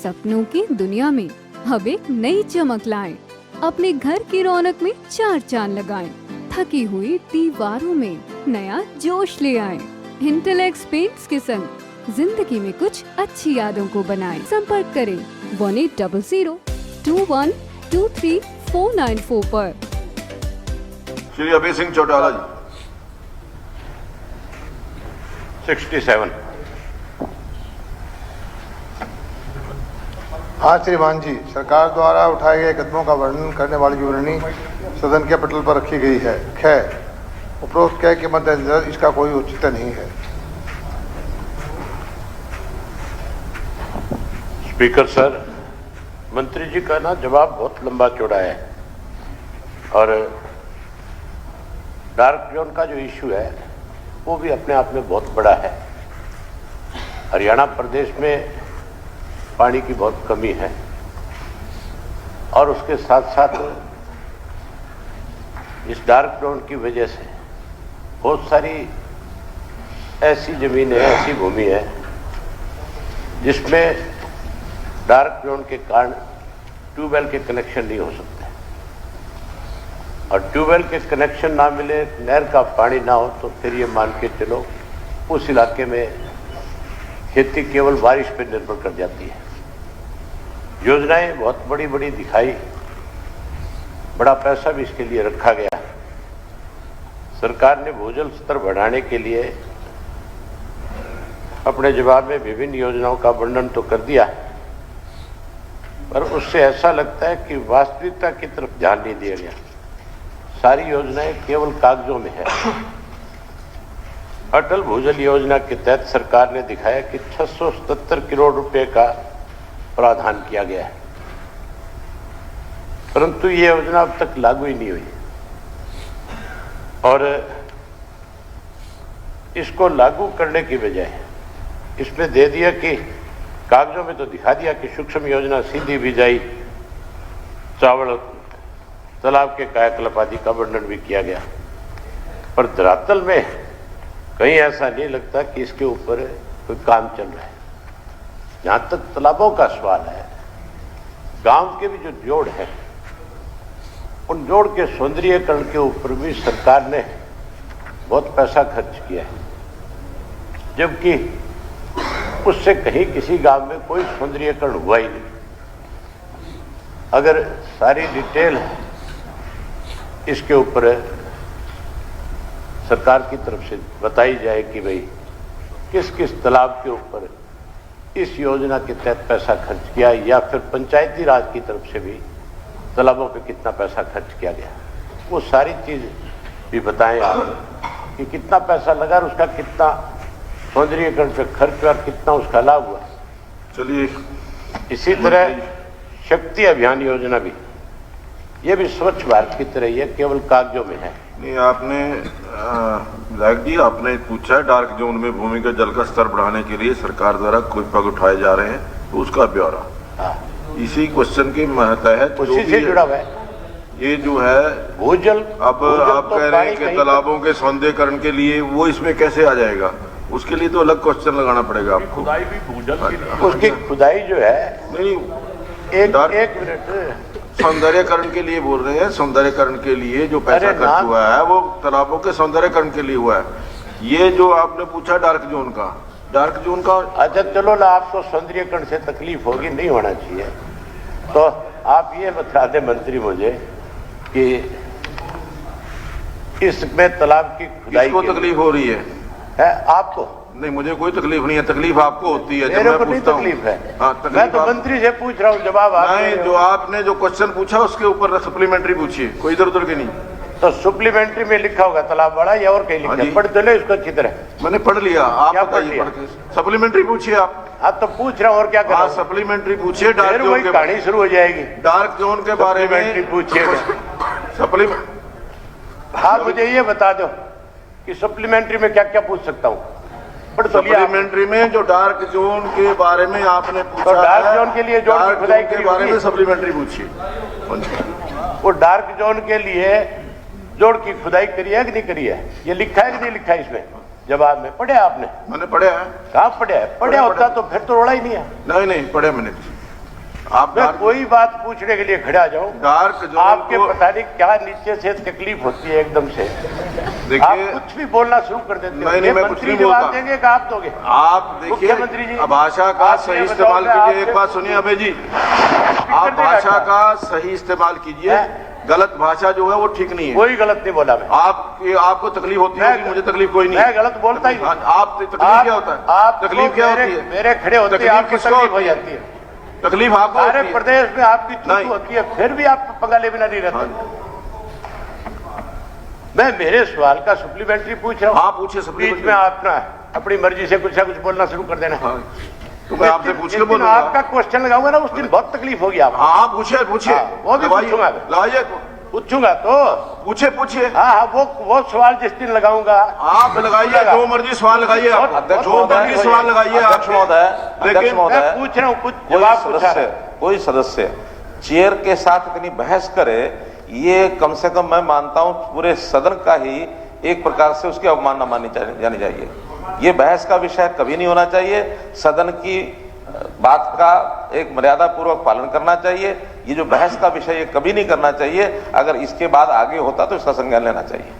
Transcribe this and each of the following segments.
सपनों की दुनिया में अब एक नई चमक लाएं। अपने घर की रौनक में चार चांद लगाएं। थकी हुई दीवारों में नया जोश ले आएं। इंटेलेक्स पेंट्स के संग जिंदगी में कुछ अच्छी यादों को बनाएं। संपर्क करें 180021232494 पर। श्री अभय सिंह चौटाला जी 67। आज श्रीमान जी, सरकार द्वारा उठाए गए कदमों का वर्णन करने वाली विवरणी सदन के पटल पर रखी गई है। खैर, उपरोक्त कै के मद्देनजर इसका कोई औचित्य नहीं है। स्पीकर सर, मंत्री जी का ना जवाब बहुत लंबा चौड़ा है और डार्क जोन का जो इश्यू है वो भी अपने आप में बहुत बड़ा है। हरियाणा प्रदेश में पानी की बहुत कमी है और उसके साथ साथ इस डार्क जोन की वजह से बहुत सारी ऐसी जमीन है, ऐसी भूमि है जिसमें डार्क जोन के कारण ट्यूबवेल के कनेक्शन नहीं हो सकते और ट्यूबवेल के कनेक्शन ना मिले, नहर का पानी ना हो तो फिर ये मान के चलो उस इलाके में खेती केवल बारिश पर निर्भर कर जाती है। योजनाएं बहुत बड़ी बड़ी दिखाई, बड़ा पैसा भी इसके लिए रखा गया। सरकार ने भूजल स्तर बढ़ाने के लिए अपने जवाब में विभिन्न योजनाओं का वर्णन तो कर दिया, पर उससे ऐसा लगता है कि वास्तविकता की तरफ ध्यान नहीं दिया गया। सारी योजनाएं केवल कागजों में है। अटल भूजल योजना के तहत सरकार ने दिखाया कि 677 करोड़ रुपए का प्रावधान किया गया है, परंतु ये योजना अब तक लागू ही नहीं हुई और इसको लागू करने की बजाय इसमें दे दिया कि कागजों में तो दिखा दिया कि सूक्ष्म योजना सीधी बिजाई, चावल, तालाब के कायाकल्प आदि का वर्णन भी किया गया, पर धरातल में कहीं ऐसा नहीं लगता कि इसके ऊपर कोई काम चल रहा है। जहां तक तालाबों का सवाल है, गांव के भी जो जोड़ है उन जोड़ के सौंदर्यीकरण के ऊपर भी सरकार ने बहुत पैसा खर्च किया है, जबकि उससे कहीं किसी गांव में कोई सौंदर्यीकरण हुआ ही नहीं। अगर सारी डिटेल इसके ऊपर सरकार की तरफ से बताई जाए कि भाई किस किस तालाब के ऊपर इस योजना के तहत पैसा खर्च किया, या फिर पंचायती राज की तरफ से भी तालाबों पे कितना पैसा खर्च किया गया, वो सारी चीज भी बताएं आप कि कितना पैसा लगा और उसका कितना सौंदर्यीकरण पे खर्च हुआ और कितना उसका लाभ हुआ। चलिए, इसी तरह शक्ति अभियान योजना भी, ये भी स्वच्छ भारत की तरह ही है, केवल कागजों में है। नहीं, आपने विधायक जी आपने पूछा है डार्क जोन में भूमि का जल का स्तर बढ़ाने के लिए सरकार द्वारा कोई पग उठाए जा रहे हैं, तो उसका ब्यौरा इसी क्वेश्चन के तहत उसी से जुड़ा हुआ है। ये जो है भूजल, अब आप कह रहे हैं कि तालाबों के सौंदर्यीकरण के लिए वो इसमें कैसे आ जाएगा, उसके लिए तो अलग क्वेश्चन लगाना पड़ेगा आपको। खुदाई भी भूजल उसकी खुदाई जो है, नहीं, एक मिनट, सौंदर्यकरण के लिए बोल रहे हैं। सौंदर्यकरण के लिए जो पैसा खर्च हुआ है वो तालाबों के सौंदर्यकरण के लिए हुआ है। ये जो आपने पूछा डार्क जोन का, अच्छा चलो ना, आपको सौंदर्यकरण से तकलीफ होगी, नहीं होना चाहिए, तो आप ये बता दें मंत्री मुझे कि इसमें तालाब की खुदाई किसको तकलीफ हो रही है? आपको? नहीं, मुझे कोई तकलीफ नहीं है। तकलीफ आपको होती है मेरे को नहीं तकलीफ है। हाँ, मैं तो मंत्री से पूछ रहा हूँ, जवाब आप नहीं, जो आपने जो क्वेश्चन पूछा उसके ऊपर सप्लीमेंट्री पूछिए, कोई इधर उधर के नहीं। तो सप्लीमेंट्री में लिखा होगा तालाब बड़ा या और कहीं लिखा है? पढ़ तो लो इसको अच्छी तरह। मैंने पढ़ लिया, आप बताइए। सप्लीमेंट्री पूछिए आप तो पूछ रहा हूँ और क्या कर रहा हूँ? सप्लीमेंट्री पूछिए। डार्क जोन की कहानी शुरू हो जाएगी। डार्क जोन के बारे में पूछिए। आप मुझे ये बता दो कि सप्लीमेंट्री में क्या क्या पूछ सकता हूँ? सप्लीमेंट्री में जो डार्क जोन के बारे में आपने पूछा, तो डार्क जोन के लिए जोड़ की खुदाई के बारे में सप्लीमेंट्री पूछिए। वो डार्क जोन के लिए जोड़ की खुदाई करी है कि नहीं करी है, ये लिखा है कि नहीं लिखा है इसमें? जवाब में पढ़े आपने? मैंने पढ़ा है। कहाँ पढ़ा है? पढ़ा होता तो फिर तो रोड़ा ही नहीं है। नहीं पढ़े मैंने। आप मैं कोई बात पूछने के लिए खड़ा जाऊं, डार्क जोन आपके को पता नहीं क्या नीचे से तकलीफ होती है एकदम से। देखिए, आप कुछ भी बोलना शुरू कर देते हो। नहीं, मैं कुछ मंत्री नहीं जवाब बोलता। देंगे कि आप दोगे? आप देखिए, मुख्यमंत्री जी, भाषा का आपने सही बताओ इस्तेमाल मैं कीजिए। एक आपसे- बात सुनिए अभय जी, आप भाषा का सही इस्तेमाल कीजिए। गलत भाषा जो है वो ठीक नहीं है। कोई गलत नहीं बोला मैं। आपको तकलीफ होती है, मुझे तकलीफ कोई नहीं। मैं गलत बोलता ही नहीं। आप तकलीफ क्या होता है? आप तकलीफ क्या होती है? मेरे खड़े होते तकलीफ आपको किसको तकलीफ हो होती है? जाती है। तकलीफ आपको सारे होती है। प्रदेश में आपकी नहीं। चूक होती है, फिर भी आप पंगा ले बिना नहीं रहते। हाँ। मैं मेरे सवाल का सप्लीमेंट्री पूछ रहा हूँ, आप पूछिए। बीच में आप ना अपनी मर्जी से कुछ ना कुछ बोलना शुरू कर देना। हाँ, तो मैं आपसे पूछ के जिस दिन बोलूंगा। आपका क्वेश्चन लगाऊंगा ना, उस दिन बहुत तकलीफ होगी आपको। हाँ, पूछिए पूछिए। हाँ, वो भी लगाइए, पूछूंगा। लाइए, पूछूंगा तो पूछिए। हाँ, वो सवाल जिस दिन लगाऊंगा आप लगाइए, जो मर्जी सवाल लगाइए। आप अध्यक्ष जो मर्जी सवाल लगाइए। अध्यक्ष महोदय, लेकिन मैं पूछ रहा हूँ, कुछ जवाब पूछा है। कोई सदस्य चेयर के साथ इतनी बहस करे, ये कम से कम मैं मानता हूं पूरे सदन का ही एक प्रकार से उसकी अवमानना मानी जानी चाहिए। ये बहस का विषय कभी नहीं होना चाहिए। सदन की बात का एक मर्यादा पूर्वक पालन करना चाहिए। ये जो बहस का विषय ये कभी नहीं करना चाहिए। अगर इसके बाद आगे होता तो इसका संज्ञान लेना चाहिए।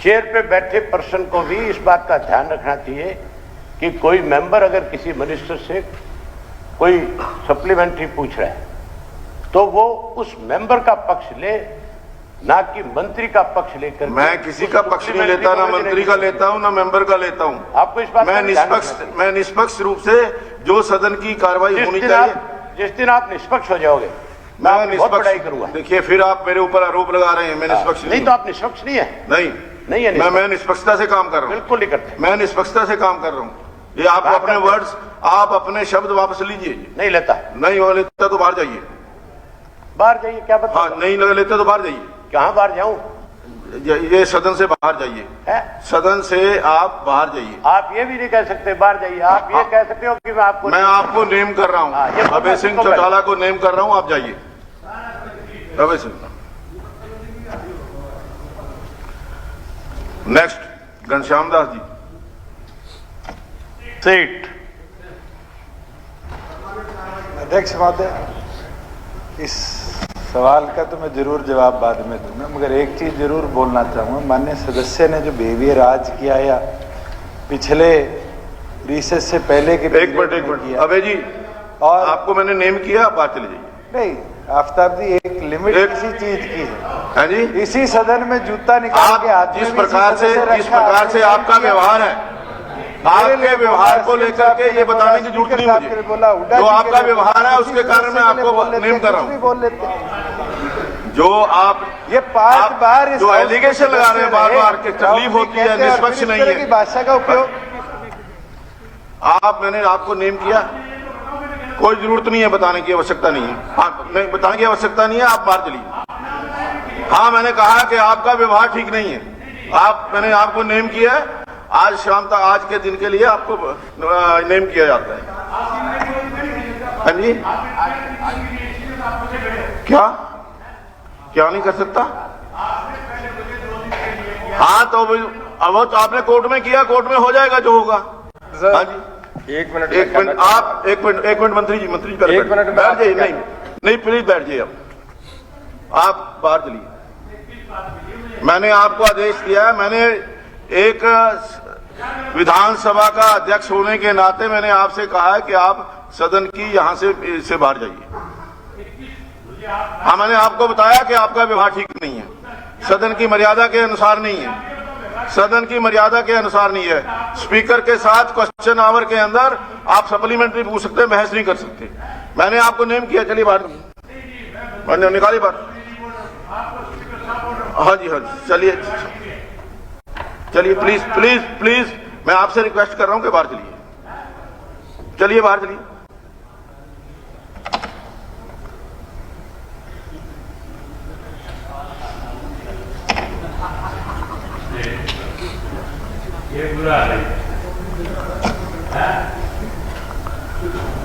चेयर पे बैठे पर्सन को भी इस बात का ध्यान रखना चाहिए कि कोई मेंबर अगर किसी मिनिस्टर से कोई सप्लीमेंट्री पूछ रहा है तो वो उस मेंबर का पक्ष ले, ना कि मंत्री का पक्ष लेकर। मैं किसी का पक्ष नहीं लेता, ना मंत्री का लेता हूं, ना मेंबर का लेता हूं। आपको इस बात मैं निष्पक्ष रूप से जो सदन की कार्रवाई होनी चाहिए। जिस दिन आप निष्पक्ष हो जाओगे मैं बहुत निष्पक्ष बड़ाई करूंगा। देखिए, फिर आप मेरे ऊपर आरोप लगा रहे हैं मैं निष्पक्ष नहीं तो आप निष्पक्ष नहीं है। नहीं है मैं निष्पक्षता से काम कर रहा हूँ। बिल्कुल नहीं करते। मैं निष्पक्षता से काम कर रहा हूँ। ये आप अपने वर्ड्स, आप अपने शब्द वापस लीजिए। नहीं लेता। नहीं हो लेता तो बाहर जाइए। बाहर जाइए क्या बता? हाँ, नहीं लगा लेते तो बाहर जाइए। कहाँ बाहर जाऊं? ये सदन से बाहर जाइए। सदन से आप बाहर जाइए। आप ये भी नहीं कह सकते बाहर जाइए। आप ये कह सकते हो कि मैं आपको नेम कर रहा हूँ, अभय सिंह चौटाला को नेम कर रहा हूँ, आप जाइए। अभय सिंह। नेक्स्ट घनश्याम दास जी। सीट। अध्यक्ष महोदय, इस सवाल का तो मैं जरूर जवाब बाद में दूंगा, मगर एक चीज जरूर बोलना चाहूंगा। माननीय सदस्य ने जो बिहेवियर आज किया या पिछले रिसेस से पहले के एक मिनट अभय जी, और आपको मैंने नेम किया, आप बात चले जाइए। नहीं आफ्ताब जी, एक लिमिट किसी चीज की है जी। इसी सदन में जूता निकाल के हाथ में जिस प्रकार से आपका व्यवहार है, आपके व्यवहार को लेकर के ये बताने की जरूरत नहीं मुझे। जो आपका व्यवहार है उसके कारण मैं आपको नेम कर रहा हूँ। बोल लेते जो आप ये 5 बार जो एलिगेशन लगा रहे हैं बार बार कि तकलीफ होती है, निष्पक्ष नहीं है भाषा का उपयोग। मैंने आपको नेम किया, कोई जरूरत नहीं है, बताने की आवश्यकता नहीं है। हाँ, नहीं बताने की आवश्यकता नहीं है, आप बाहर चलिए। हाँ, मैंने कहा कि आपका व्यवहार ठीक नहीं है। मैंने आपको नेम किया है। आज शाम तक, आज के दिन के लिए आपको नेम किया जाता है। हाँ जी, क्या नहीं कर सकता? हाँ, तो अब तो आपने कोर्ट में किया, कोर्ट में हो जाएगा जो होगा। हाँ जी, एक मिनट आप एक मिनट मंत्री जी पहले बैठ जाइए। नहीं प्लीज बैठ जाइए। आप बाहर चलिए। मैंने आपको आदेश दिया है। मैंने एक विधानसभा का अध्यक्ष होने के नाते मैंने आपसे कहा है कि आप सदन की यहां से बाहर जाइए। हाँ, मैंने आपको बताया कि आपका व्यवहार ठीक नहीं है, सदन की मर्यादा के अनुसार नहीं है। सदन की मर्यादा के अनुसार नहीं है। स्पीकर के साथ क्वेश्चन आवर के अंदर आप सप्लीमेंट्री पूछ सकते हैं, बहस नहीं कर सकते। मैंने आपको नेम किया, चलिए बाहर निकालिए बाहर। हाँ जी, चलिए प्लीज मैं आपसे रिक्वेस्ट कर रहा हूं कि बाहर चलिए बाहर चलिए।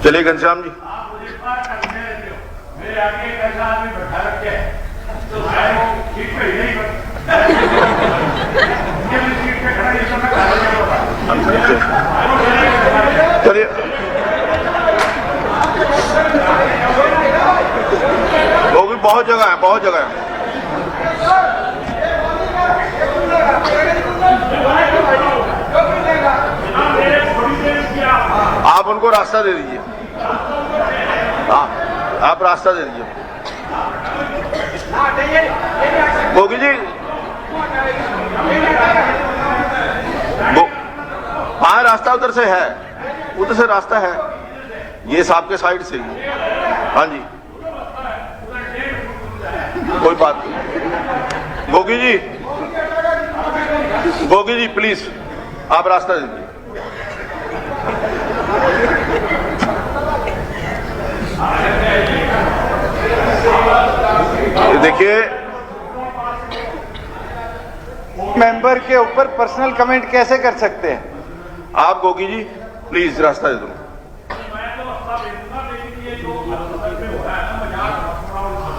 चलिए घनश्याम जी। मेरे आगे एक ऐसा आदमी बैठा रखे तो सीट पे ही नहीं चलिए बहुत जगह है। आप उनको रास्ता दे दीजिए। आप रास्ता दे दीजिए। गोगी जी, हाँ रास्ता उधर से है, उधर से रास्ता है, ये साहब के साइड से ही। हाँ जी, कोई बात नहीं। गोगी जी प्लीज आप रास्ता दीजिए। देखिए, मेंबर के ऊपर पर्सनल कमेंट कैसे कर सकते हैं आप? गोगी जी प्लीज रास्ता दे दो।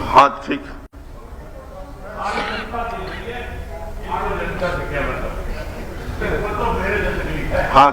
हाँ ठीक। हाँ